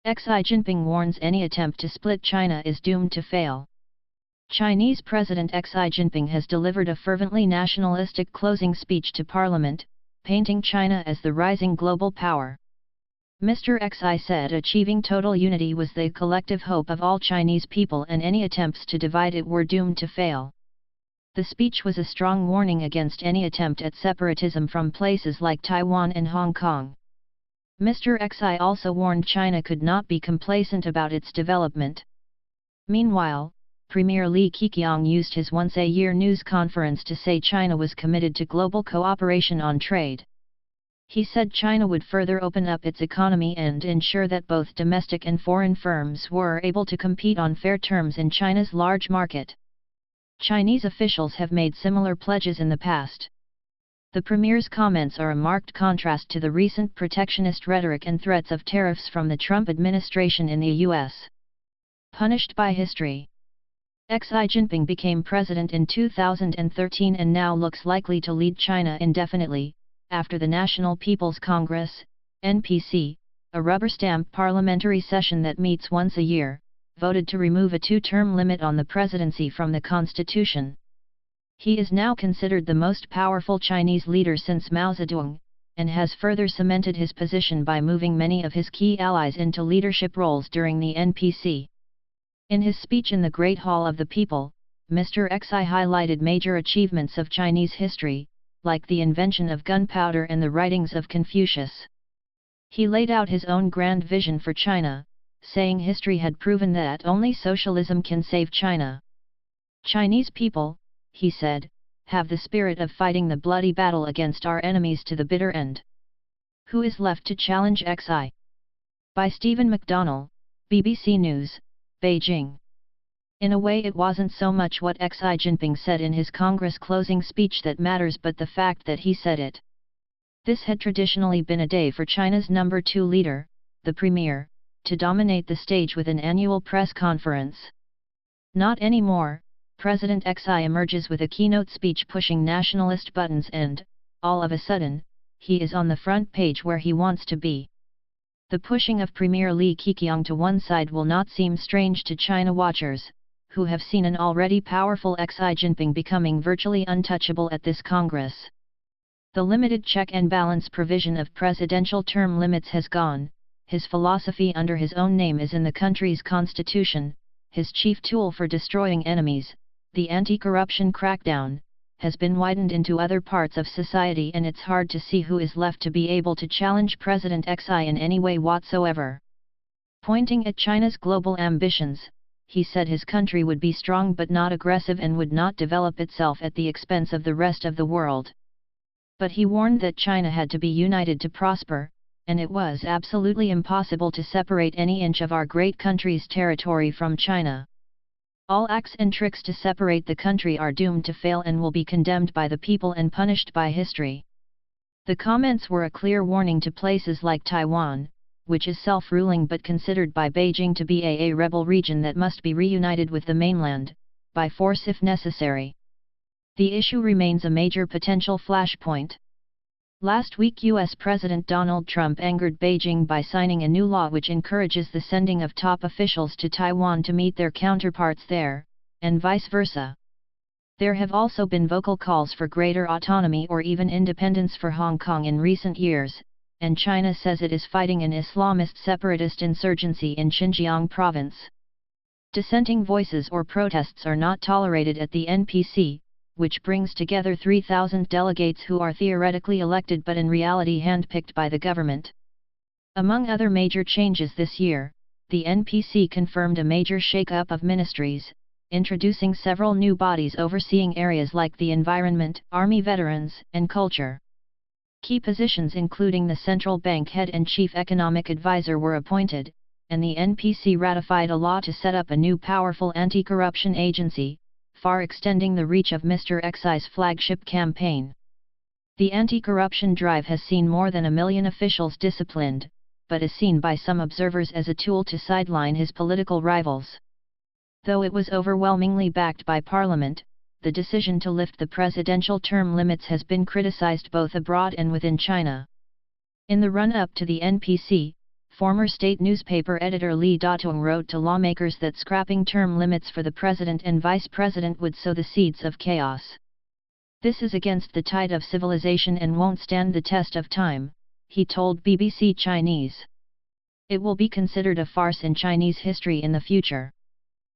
Xi Jinping warns any attempt to split China is doomed to fail. Chinese President Xi Jinping has delivered a fervently nationalistic closing speech to Parliament, painting China as the rising global power. Mr. Xi said achieving total unity was the collective hope of all Chinese people and any attempts to divide it were doomed to fail. The speech was a strong warning against any attempt at separatism from places like Taiwan and Hong Kong. Mr. Xi also warned China could not be complacent about its development. Meanwhile, Premier Li Keqiang used his once-a-year news conference to say China was committed to global cooperation on trade. He said China would further open up its economy and ensure that both domestic and foreign firms were able to compete on fair terms in China's large market. Chinese officials have made similar pledges in the past. The Premier's comments are a marked contrast to the recent protectionist rhetoric and threats of tariffs from the Trump administration in the U.S. Punished by history. Xi Jinping became president in 2013 and now looks likely to lead China indefinitely, after the National People's Congress, NPC, a rubber-stamp parliamentary session that meets once a year, voted to remove a two-term limit on the presidency from the constitution. He is now considered the most powerful Chinese leader since Mao Zedong, and has further cemented his position by moving many of his key allies into leadership roles during the NPC. In his speech in the Great Hall of the People, Mr. Xi highlighted major achievements of Chinese history, like the invention of gunpowder and the writings of Confucius. He laid out his own grand vision for China, saying history had proven that only socialism can save China. Chinese people, he said, have the spirit of fighting the bloody battle against our enemies to the bitter end. Who is left to challenge Xi? By Stephen McDonnell, BBC News, Beijing. In a way, it wasn't so much what Xi Jinping said in his Congress closing speech that matters but the fact that he said it. This had traditionally been a day for China's number 2 leader, the Premier, to dominate the stage with an annual press conference. Not anymore. President Xi emerges with a keynote speech pushing nationalist buttons and, all of a sudden, he is on the front page where he wants to be. The pushing of Premier Li Keqiang to one side will not seem strange to China watchers, who have seen an already powerful Xi Jinping becoming virtually untouchable at this Congress. The limited check and balance provision of presidential term limits has gone. His philosophy under his own name is in the country's constitution. His chief tool for destroying enemies, the anti-corruption crackdown, has been widened into other parts of society, and it's hard to see who is left to be able to challenge President Xi in any way whatsoever. Pointing at China's global ambitions, he said his country would be strong but not aggressive and would not develop itself at the expense of the rest of the world. But he warned that China had to be united to prosper, and it was absolutely impossible to separate any inch of our great country's territory from China. All acts and tricks to separate the country are doomed to fail and will be condemned by the people and punished by history. The comments were a clear warning to places like Taiwan, which is self-ruling but considered by Beijing to be a rebel region that must be reunited with the mainland, by force if necessary. The issue remains a major potential flashpoint. Last week US President Donald Trump angered Beijing by signing a new law which encourages the sending of top officials to Taiwan to meet their counterparts there, and vice versa. There have also been vocal calls for greater autonomy or even independence for Hong Kong in recent years, and China says it is fighting an Islamist separatist insurgency in Xinjiang province. Dissenting voices or protests are not tolerated at the NPC, which brings together 3,000 delegates who are theoretically elected but in reality handpicked by the government. Among other major changes this year, the NPC confirmed a major shake-up of ministries, introducing several new bodies overseeing areas like the environment, army veterans, and culture. Key positions including the central bank head and chief economic advisor were appointed, and the NPC ratified a law to set up a new powerful anti-corruption agency, far extending the reach of Mr. Xi's flagship campaign. The anti-corruption drive has seen more than 1 million officials disciplined, but is seen by some observers as a tool to sideline his political rivals. Though it was overwhelmingly backed by Parliament, the decision to lift the presidential term limits has been criticized both abroad and within China. In the run-up to the NPC, Former state newspaper editor Li Datuang wrote to lawmakers that scrapping term limits for the president and vice president would sow the seeds of chaos. This is against the tide of civilization and won't stand the test of time, he told BBC Chinese. It will be considered a farce in Chinese history in the future.